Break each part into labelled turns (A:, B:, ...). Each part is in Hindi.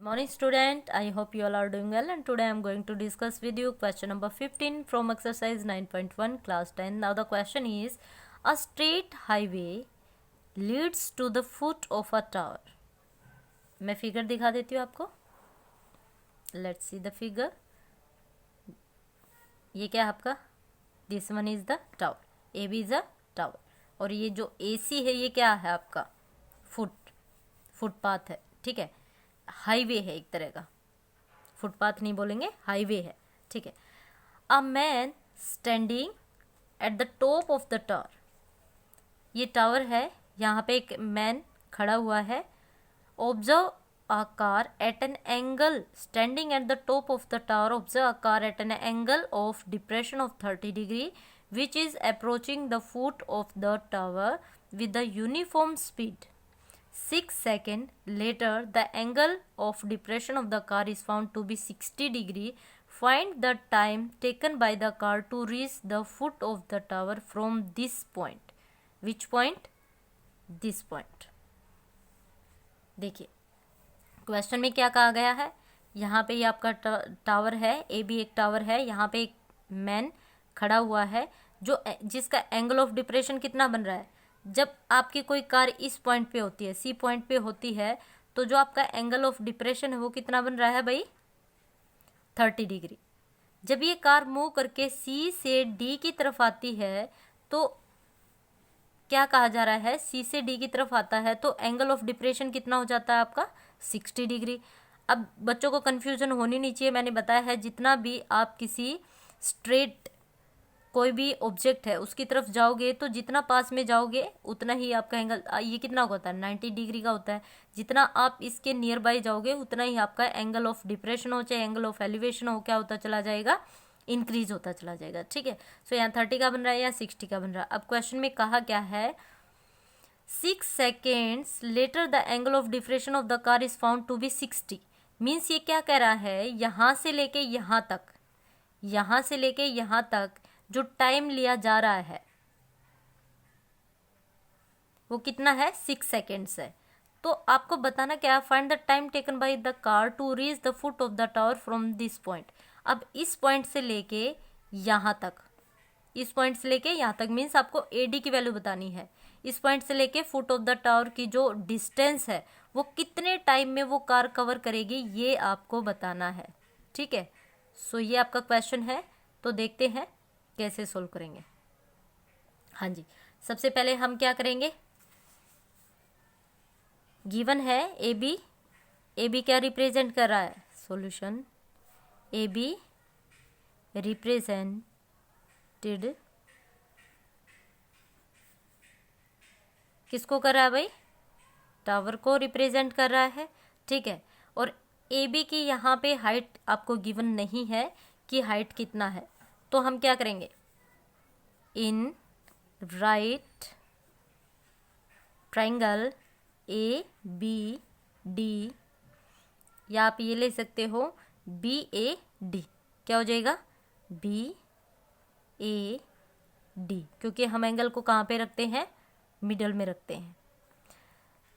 A: Morning student, I hope you all are doing well, and today I am going to discuss with you question number 15 from exercise 9.1 class 10. Now the question is, a straight highway leads to the foot of a tower. मैं फिगर दिखा देती हूँ आपको. Let's see the figure. ये क्या है आपका? This one is the tower. AB is a tower. और ये जो AC है ये क्या है आपका? फुटपाथ है. ठीक है, हाईवे है एक तरह का. फुटपाथ नहीं बोलेंगे, हाईवे है. ठीक है. A man standing at the top of the tower. ये टावर है, यहाँ पे एक मैन खड़ा हुआ है. Observe a car eight an angle. Standing at the top of the tower, observe a car eight an angle of depression of 30 degree which is approaching the foot of the tower with a uniform speed. 6 seconds later, the angle of depression of the car is found to be 60 degree. Find the time taken by the car to reach the foot of the tower from this point. Which point? This point. देखिए क्वेश्चन में क्या कहा गया है. यहाँ पे ये आपका टावर है, ए बी एक टावर है. यहाँ पे एक मैन खड़ा हुआ है जो जिसका एंगल ऑफ डिप्रेशन कितना बन रहा है. जब आपकी कोई कार इस पॉइंट पे होती है, सी पॉइंट पे होती है, तो जो आपका एंगल ऑफ डिप्रेशन है वो कितना बन रहा है भाई? 30 डिग्री. जब ये कार मूव करके सी से डी की तरफ आती है तो क्या कहा जा रहा है? सी से डी की तरफ आता है तो एंगल ऑफ डिप्रेशन कितना हो जाता है आपका? 60 डिग्री. अब बच्चों को कन्फ्यूजन होनी नहीं चाहिए. मैंने बताया है जितना भी आप किसी स्ट्रेट कोई भी ऑब्जेक्ट है उसकी तरफ जाओगे तो जितना पास में जाओगे उतना ही आपका एंगल, ये कितना होता है? 90 डिग्री का होता है. जितना आप इसके नियर बाय जाओगे उतना ही आपका एंगल ऑफ डिप्रेशन हो चाहे एंगल ऑफ एलिवेशन हो, क्या होता चला जाएगा? इंक्रीज होता चला जाएगा. ठीक है. सो यहाँ 30 का बन रहा है या 60 का बन रहा है. अब क्वेश्चन में कहा क्या है? 6 seconds later the angle of depression of the car is found to be 60. Means ये क्या कह रहा है? यहाँ से लेके यहाँ तक, यहाँ से लेके यहाँ तक जो टाइम लिया जा रहा है वो कितना है? 6 सेकेंड्स है. तो आपको बताना क्या है? Find the time taken by the car to reach the foot of the tower from this point. अब इस पॉइंट से लेके यहाँ तक, इस पॉइंट से लेके यहाँ तक मीन्स आपको एडी की वैल्यू बतानी है. इस पॉइंट से लेके फुट ऑफ द टावर की जो डिस्टेंस है वो कितने टाइम में वो कार कवर करेगी ये आपको बताना है. ठीक है. सो ये आपका क्वेश्चन है. तो देखते हैं कैसे सोल्व करेंगे. हाँ जी, सबसे पहले हम क्या करेंगे? गिवन है ए बी. ए बी क्या रिप्रेजेंट कर रहा है? सॉल्यूशन ए बी रिप्रेजेंटेड किसको कर रहा है भाई? टावर को रिप्रेजेंट कर रहा है. ठीक है. और ए बी की यहाँ पे हाइट आपको गिवन नहीं है कि हाइट कितना है. तो हम क्या करेंगे? In right triangle A B D, या आप ये ले सकते हो बी ए डी. क्या हो जाएगा? बी ए डी, क्योंकि हम एंगल को कहाँ पे रखते हैं? मिडल में रखते हैं.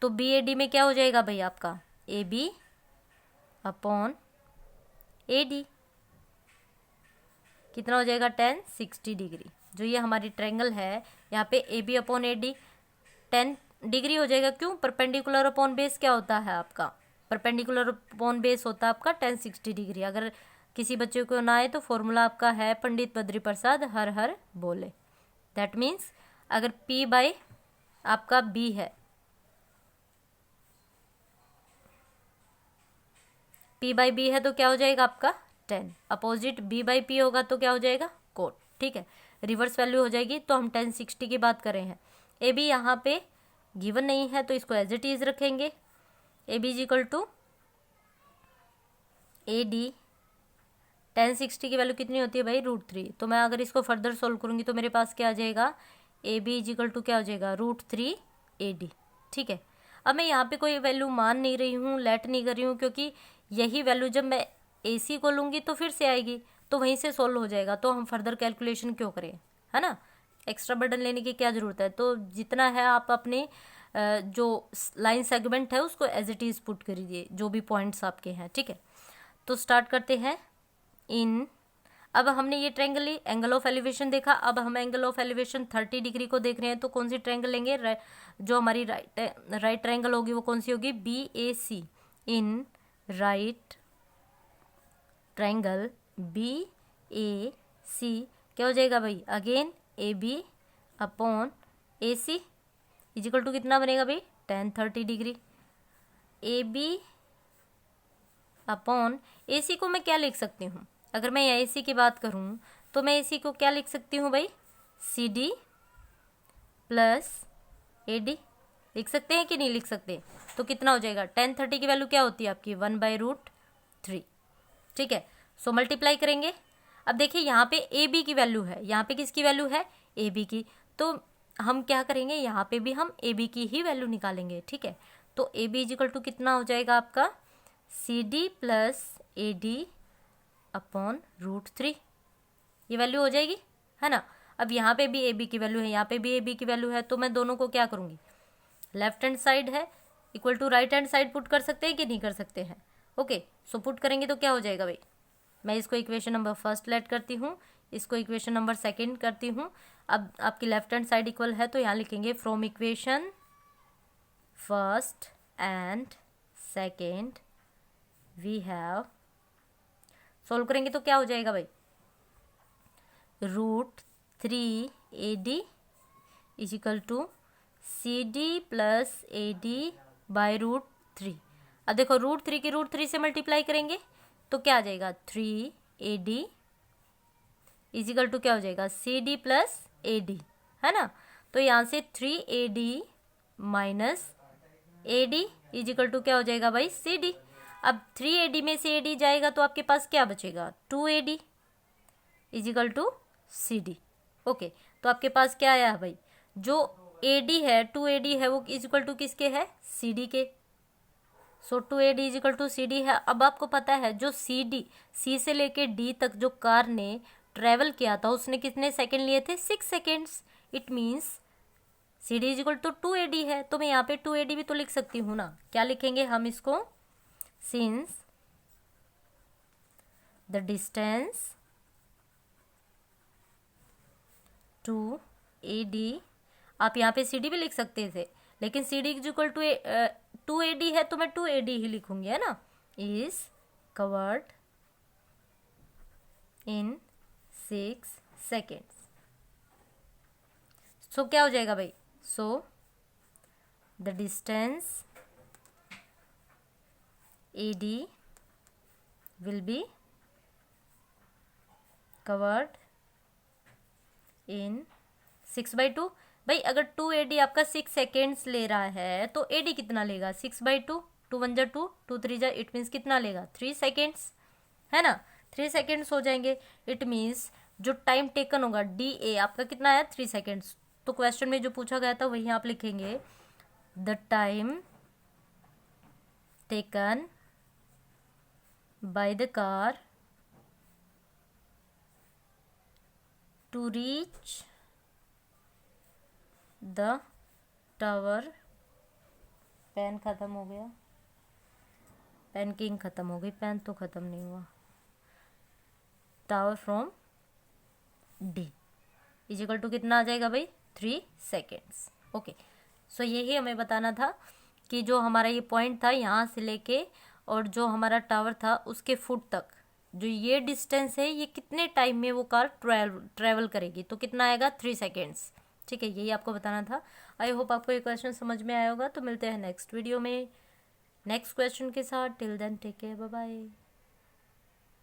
A: तो बी ए डी में क्या हो जाएगा भाई आपका? A B upon A D. कितना हो जाएगा? 60 डिग्री. जो ये हमारी ट्रायंगल है यहाँ पे A B upon A D 10 degree हो जाएगा. क्यों? परपेंडिकुलर अपॉन बेस क्या होता है आपका? परपेंडिकुलर अपॉन बेस होता है आपका 60 डिग्री. अगर किसी बच्चे को ना आए तो फॉर्मूला आपका है पंडित बद्री प्रसाद हर हर बोले. दैट मीन्स अगर P बाय आपका B है, P बाई B है तो क्या हो जाएगा आपका? 10. अपोजिट B बाई P होगा तो क्या हो जाएगा? कोट. ठीक है. रिवर्स वैल्यू हो जाएगी. तो हम 1060 की बात कर रहे हैं. ए बी यहाँ पे गिवन नहीं है तो इसको एज इट इज रखेंगे. A B is equal to A D. 1060 की वैल्यू कितनी होती है भाई? √3. तो मैं अगर इसको फर्दर सोल्व करूँगी तो मेरे पास क्या आ जाएगा? A B is equal to क्या हो जाएगा? √3 ए डी. ठीक है. अब मैं यहाँ पे कोई वैल्यू मान नहीं रही हूँ, लेट नहीं कर रही हूँ, क्योंकि यही वैल्यू जब मैं ए सी को लूँगी तो फिर से आएगी तो वहीं से सोल्व हो जाएगा. तो हम फर्दर कैलकुलेशन क्यों करें, है ना? एक्स्ट्रा बर्डन लेने की क्या ज़रूरत है? तो जितना है आप अपने जो लाइन सेगमेंट है उसको एज इट इज़ पुट करिए, जो भी पॉइंट्स आपके हैं, ठीक है। तो स्टार्ट करते हैं। इन अब हमने ये ट्रायंगल ली, एंगल ऑफ एलिवेशन देखा, अब हम एंगल ऑफ एलिवेशन 30 डिग्री को देख रहे हैं, तो कौन सी ट्रायंगल लेंगे? जो हमारी राइट ट्रायंगल होगी वो कौन सी होगी? BAC। In right triangle BAC क्या हो जाएगा भाई? Again AB upon AC equal to कितना बनेगा भाई? tan 30 degree. AB upon AC को मैं क्या लिख सकती हूँ? अगर मैं AC की बात करूँ तो मैं AC को क्या लिख सकती हूँ भाई? CD प्लस AD लिख सकते हैं कि नहीं लिख सकते? तो कितना हो जाएगा? tan 30 की वैल्यू क्या होती है आपकी? 1/√3, ठीक है। सो मल्टीप्लाई करेंगे। अब देखिए यहाँ पे AB की वैल्यू है, यहाँ पे किसकी वैल्यू है? AB की। तो हम क्या करेंगे? यहाँ पे भी हम AB की ही वैल्यू निकालेंगे, ठीक है। तो AB इजिकल टू कितना हो जाएगा आपका? CD प्लस AD अपॉन √3, ये वैल्यू हो जाएगी, है ना। अब यहाँ पे भी AB की वैल्यू है, यहाँ पे भी AB की वैल्यू है, तो मैं दोनों को क्या करूँगी? लेफ्ट हैंड साइड है equal to right hand side put कर सकते हैं कि नहीं कर सकते हैं? ओके, सो पुट करेंगे तो क्या हो जाएगा भाई? मैं इसको इक्वेशन नंबर फर्स्ट लेट करती हूँ, इसको इक्वेशन नंबर सेकंड करती हूँ। अब आपकी लेफ्ट हैंड साइड इक्वल है तो यहाँ लिखेंगे from equation first and second we have, solve करेंगे तो क्या हो जाएगा भाई? √3AD equal to CD plus AD by √3। अब देखो √3 की √3 से मल्टीप्लाई करेंगे तो क्या आ जाएगा? 3AD इजिकल टू क्या हो जाएगा? CD प्लस AD, है ना। तो यहाँ से 3AD minus AD is equal to क्या हो जाएगा भाई? CD। अब 3AD में से AD जाएगा तो आपके पास क्या बचेगा? 2AD is equal to CD। Okay, तो आपके पास क्या आया भाई? जो AD है 2AD है वो इजिकल टू किसके है? CD के। सो 2AD इजिकल टू CD है। अब आपको पता है जो C से लेके D तक जो कार ने ट्रेवल किया था उसने कितने सेकंड लिए थे? 6 seconds. It means CD equal to 2AD है, तो मैं यहाँ पे 2AD भी तो लिख सकती हूँ ना। क्या लिखेंगे हम इसको? Since the distance to AD, आप यहाँ पे CD भी लिख सकते थे, लेकिन CD इक्वल टू 2AD है तो मैं 2AD ही लिखूंगी, है ना। Is covered in 6 seconds. So क्या हो जाएगा भाई? So the distance AD will be covered in 6/2। भाई अगर 2AD आपका 6 सेकेंड्स ले रहा है तो AD कितना लेगा? 6/2, 2 1 जा 2, 2 3 जा, इट मीन्स कितना लेगा? 3 सेकेंड्स, है ना। 3 सेकेंड्स हो जाएंगे। इट मीन्स जो टाइम टेकन होगा DA आपका कितना आया? 3 सेकेंड्स। तो क्वेश्चन में जो पूछा गया था वही आप लिखेंगे, the time taken by the car to reach the tower. Pen ख़त्म हो गया, पेन की इंक ख़त्म हो गई, पेन तो ख़त्म नहीं हुआ। Tower from D equal to कितना आ जाएगा भाई? 3 सेकेंड्स। ओके, सो यही हमें बताना था कि जो हमारा ये पॉइंट था यहाँ से लेके और जो हमारा टावर था उसके फुट तक जो ये डिस्टेंस है ये कितने टाइम में वो कार ट्रैवल करेगी, तो कितना आएगा? 3 सेकेंड्स, ठीक है। यही आपको बताना था। आई होप आपको ये क्वेश्चन समझ में आया होगा। तो मिलते हैं नेक्स्ट वीडियो में नेक्स्ट क्वेश्चन के साथ। Till then take care, bye bye.